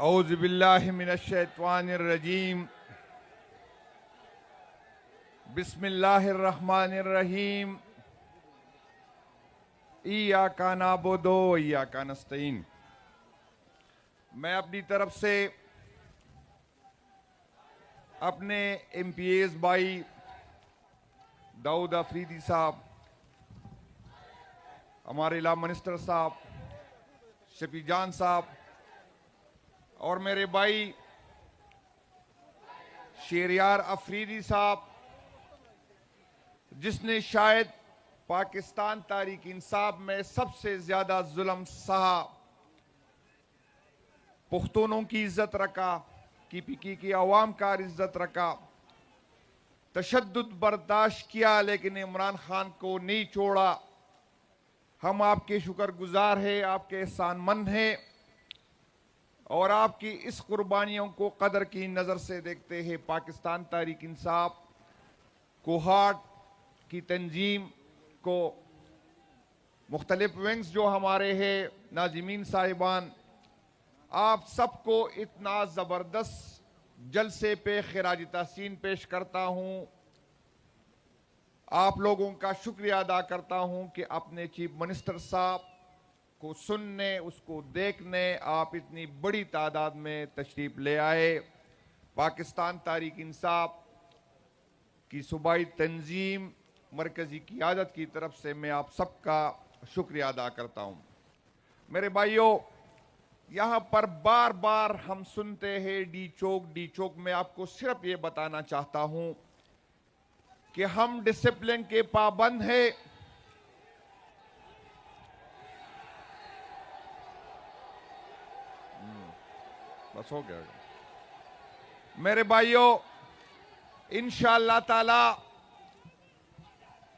اعوذ باللہ من الشیطان الرجیم بسم اللہ الرحمن الرحیم ایاک نعبد و ایاک نستعین۔ میں اپنی طرف سے اپنے ایم پی ایز بھائی داؤد افریدی صاحب، ہمارے لا منسٹر صاحب شفیع جان صاحب اور میرے بھائی شہریار افریدی صاحب، جس نے شاید پاکستان تحریک انصاف میں سب سے زیادہ ظلم سہا، پختونوں کی عزت رکھا، کی پی کی عوام کا عزت رکھا، تشدد برداشت کیا لیکن عمران خان کو نہیں چھوڑا۔ ہم آپ کے شکر گزار ہیں، آپ کے احسان مند ہیں اور آپ کی اس قربانیوں کو قدر کی نظر سے دیکھتے ہیں۔ پاکستان تحریک انصاف کوہاٹ کی تنظیم کو مختلف ونگز جو ہمارے ہیں، ناظمین صاحبان، آپ سب کو اتنا زبردست جلسے پہ خراج تحسین پیش کرتا ہوں۔ آپ لوگوں کا شکریہ ادا کرتا ہوں کہ اپنے چیف منسٹر صاحب کو سننے، اس کو دیکھنے آپ اتنی بڑی تعداد میں تشریف لے آئے۔ پاکستان تحریک انصاف کی صوبائی تنظیم مرکزی قیادت کی طرف سے میں آپ سب کا شکریہ ادا کرتا ہوں۔ میرے بھائیوں، یہاں پر بار بار ہم سنتے ہیں ڈی چوک۔ میں آپ کو صرف یہ بتانا چاہتا ہوں کہ ہم ڈسپلن کے پابند ہیں۔ بس ہو گیا میرے بھائیوں، انشاءاللہ تعالی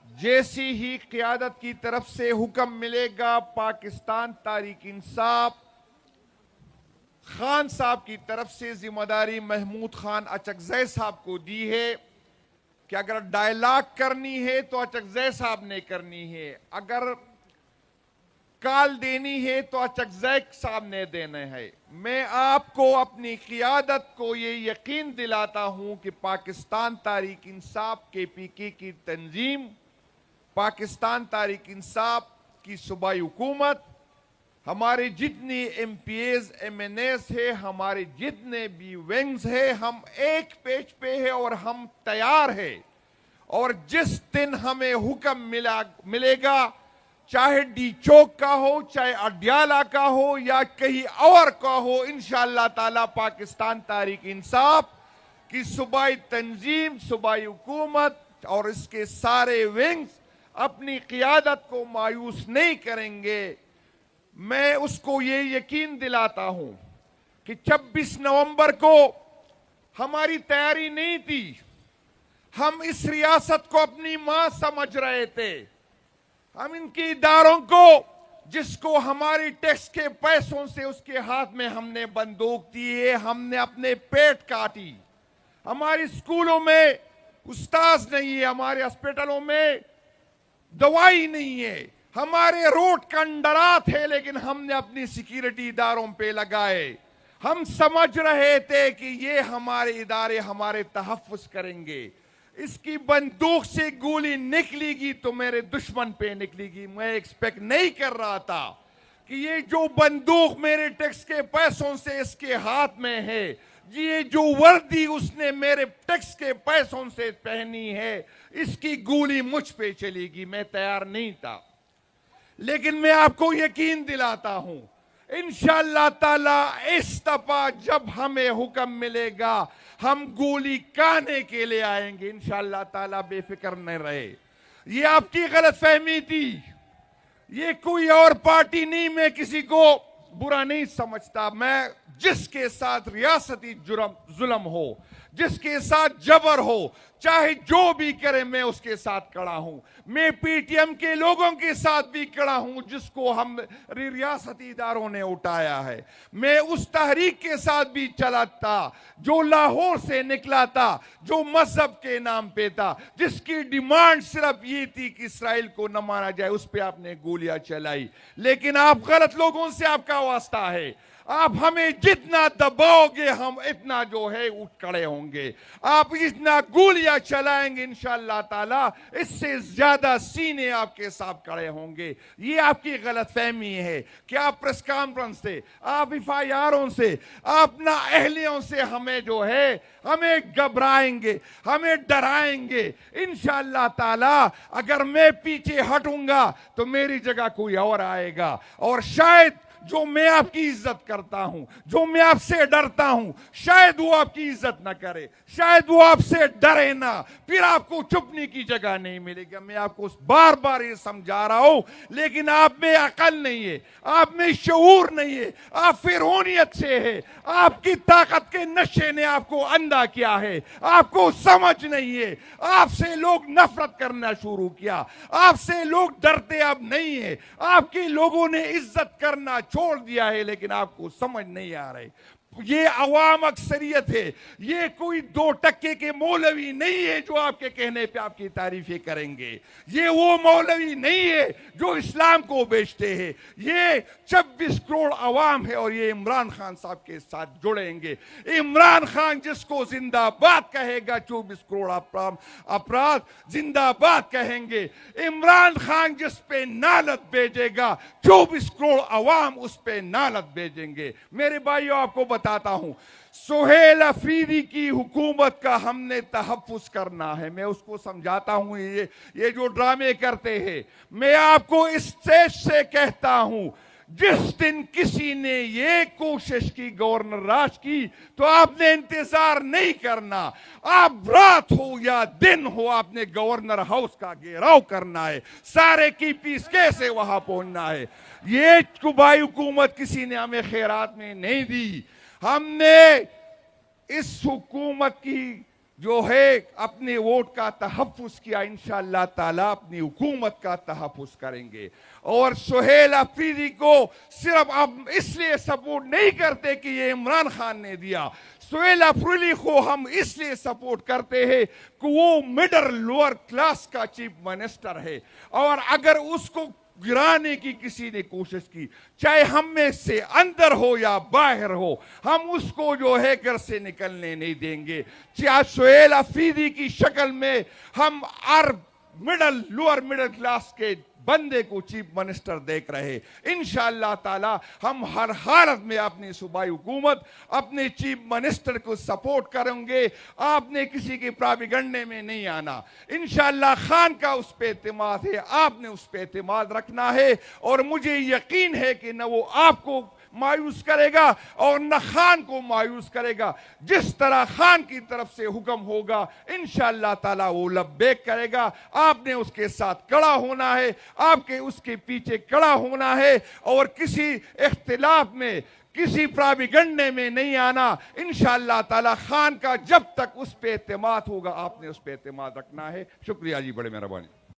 جیسی ہی قیادت کی طرف سے حکم ملے گا، پاکستان تحریک انصاف خان صاحب کی طرف سے ذمہ داری محمود خان اچکزئی صاحب کو دی ہے کہ اگر ڈائلاگ کرنی ہے تو اچکزئی صاحب نے کرنی ہے، اگر کال دینی ہے تو اچکزئی صاحب نے دینا ہے۔ میں آپ کو اپنی قیادت کو یہ یقین دلاتا ہوں کہ پاکستان تحریک انصاف کے پی کی تنظیم، پاکستان تحریک انصاف کی صوبائی حکومت، ہمارے جتنی M P As M N As ہے، ہمارے جتنے بھی ونگز ہیں، ہم ایک پیج پہ ہیں اور ہم تیار ہیں۔ اور جس دن ہمیں حکم ملے گا، چاہے ڈی چوک کا ہو، چاہے اڈیالہ کا ہو یا کہیں اور کا ہو، انشاءاللہ تعالی پاکستان تحریک انصاف کی صوبائی تنظیم، صوبائی حکومت اور اس کے سارے ونگز اپنی قیادت کو مایوس نہیں کریں گے۔ میں اس کو یہ یقین دلاتا ہوں کہ 26 نومبر کو ہماری تیاری نہیں تھی، ہم اس ریاست کو اپنی ماں سمجھ رہے تھے۔ ہم ان کے اداروں کو، جس کو ہماری ٹیکس کے پیسوں سے اس کے ہاتھ میں ہم نے بندوق دی ہے، ہم نے اپنے پیٹ کاٹی۔ ہماری اسکولوں میں استاذ نہیں ہے، ہمارے ہسپتالوں میں دوائی نہیں ہے، ہمارے روڈ کنڈرات ہے، لیکن ہم نے اپنی سیکیورٹی اداروں پہ لگائے۔ ہم سمجھ رہے تھے کہ یہ ہمارے ادارے ہمارے تحفظ کریں گے۔ اس کی بندوق سے گولی نکلی گی تو میرے دشمن پہ نکلی گی۔ میں ایکسپیکٹ نہیں کر رہا تھا کہ یہ جو بندوق میرے ٹیکس کے پیسوں سے اس کے ہاتھ میں ہے، یہ جو وردی اس نے میرے ٹیکس کے پیسوں سے پہنی ہے، اس کی گولی مجھ پہ چلے گی۔ میں تیار نہیں تھا، لیکن میں آپ کو یقین دلاتا ہوں انشاءاللہ تعالی اس دفعہ جب ہمیں حکم ملے گا، ہم گولی کھانے کے لیے آئیں گے۔ انشاءاللہ تعالی بے فکر نہ رہے۔ یہ آپ کی غلط فہمی تھی، یہ کوئی اور پارٹی نہیں، میں کسی کو برا نہیں سمجھتا۔ میں جس کے ساتھ ریاستی ظلم ہو، جس کے ساتھ جبر ہو، چاہے جو بھی کرے، میں اس کے ساتھ کھڑا ہوں۔ میں پی ٹی ایم کے لوگوں کے ساتھ بھی کھڑا ہوں جس کو ہم ریاستی اداروں نے اٹھایا ہے۔ میں اس تحریک کے ساتھ بھی چلا تھا جو لاہور سے نکلا تھا، جو مذہب کے نام پہ تھا، جس کی ڈیمانڈ صرف یہ تھی کہ اسرائیل کو نہ مارا جائے۔ اس پہ آپ نے گولیاں چلائی، لیکن آپ غلط لوگوں سے آپ کا واسطہ ہے۔ آپ ہمیں جتنا دباؤگے ہم اتنا جو ہے اٹھ کھڑے ہوں گے. آپ جتنا گولیاں چلائیں گے انشاءاللہ تعالی اس سے زیادہ سینے آپ کے ساتھ کھڑے ہوں گے. یہ آپ کی غلط فہمی ہے کہ آپ پریس کانفرنس سے، آپ FIRوں سے، آپ نا اہلیوں سے ہمیں جو ہے ہمیں گھبرائیں گے، ہمیں ڈرائیں گے. انشاءاللہ تعالی اگر میں پیچھے ہٹوں گا تو میری جگہ کوئی اور آئے گا، اور شاید جو میں آپ کی عزت کرتا ہوں، جو میں آپ سے ڈرتا ہوں، شاید وہ آپ کی عزت نہ کرے، شاید وہ آپ سے ڈرے نہ، پھر آپ کو چھپنے کی جگہ نہیں ملے گا. میں آپ کو بار بار یہ سمجھا رہا ہوں، لیکن آپ میں عقل نہیں ہے، آپ میں شعور نہیں ہے، آپ فرعونیت سے ہے. آپ کی طاقت کے نشے نے آپ کو اندھا کیا ہے، آپ کو سمجھ نہیں ہے. آپ سے لوگ نفرت کرنا شروع کیا، آپ سے لوگ ڈرتے اب نہیں ہے. آپ کے لوگوں نے عزت کرنا چھوڑ دیا ہے، لیکن آپ کو سمجھ نہیں آ رہے. یہ عوام اکثریت ہے، یہ کوئی 2% کے مولوی نہیں ہے جو آپ کے کہنے پہ آپ کی تعریفیں کریں گے. یہ وہ مولوی نہیں ہے جو اسلام کو بیچتے ہیں. یہ 26 کروڑ عوام ہے، اور یہ عمران خان صاحب کے ساتھ جڑیں گے. عمران خان جس کو زندہ باد کہے گا 24 کروڑ افراد زندہ باد کہیں گے. عمران خان جس پہ نالت بھیجے گا 24 کروڑ عوام اس پہ نالت بھیجیں گے. میرے بھائیوں آپ کو بتاتا ہوں، سہیل افریدی کی حکومت کا ہم نے تحفظ کرنا ہے. میں اس کو سمجھاتا ہوں یہ جو ڈرامے کرتے ہیں. میں آپ کو اس اسٹیج سے کہتا ہوں، جس دن کسی نے یہ کوشش کی گورنر راج کی تو آپ نے انتظار نہیں کرنا. آپ رات ہو یا دن ہو آپ نے گورنر ہاؤس کا گھیراؤ کرنا ہے. سارے کی پیس کیسے وہاں پہنچنا ہے. یہ صوبائی حکومت کسی نے ہمیں خیرات میں نہیں دی. ہم نے اس حکومت کی جو ہے اپنے ووٹ کا تحفظ کیا. انشاءاللہ تعالی اپنی حکومت کا تحفظ کریں گے. اور سہیل افریدی کو صرف اب اس لیے سپورٹ نہیں کرتے کہ یہ عمران خان نے دیا. سہیل افریدی کو ہم اس لیے سپورٹ کرتے ہیں کہ وہ مڈل لوور کلاس کا چیف منسٹر ہے، اور اگر اس کو گرانے کی کسی نے کوشش کی، چاہے ہم میں سے اندر ہو یا باہر ہو، ہم اس کو جو ہے گھر سے نکلنے نہیں دیں گے. چاہے سہیل افریدی کی شکل میں ہم لوور مڈل کلاس کے بندے کو چیف منسٹر دیکھ رہے. انشاءاللہ تعالی ہم ہر حالت میں اپنی صوبائی حکومت، اپنے چیف منسٹر کو سپورٹ کریں گے. آپ نے کسی کے پراپیگنڈے میں نہیں آنا. انشاءاللہ خان کا اس پہ اعتماد ہے، آپ نے اس پہ اعتماد رکھنا ہے. اور مجھے یقین ہے کہ نہ وہ آپ کو مایوس کرے گا اور نہ خان کو مایوس کرے گا. جس طرح خان کی طرف سے حکم ہوگا انشاءاللہ تعالی وہ لبیک کرے گا. آپ نے اس کے ساتھ کھڑا ہونا ہے، آپ کے اس کے پیچھے کھڑا ہونا ہے، اور کسی اختلاف میں، کسی پراپیگنڈے میں نہیں آنا. انشاءاللہ تعالی خان کا جب تک اس پہ اعتماد ہوگا آپ نے اس پہ اعتماد رکھنا ہے. شکریہ جی، بڑے مہربانی.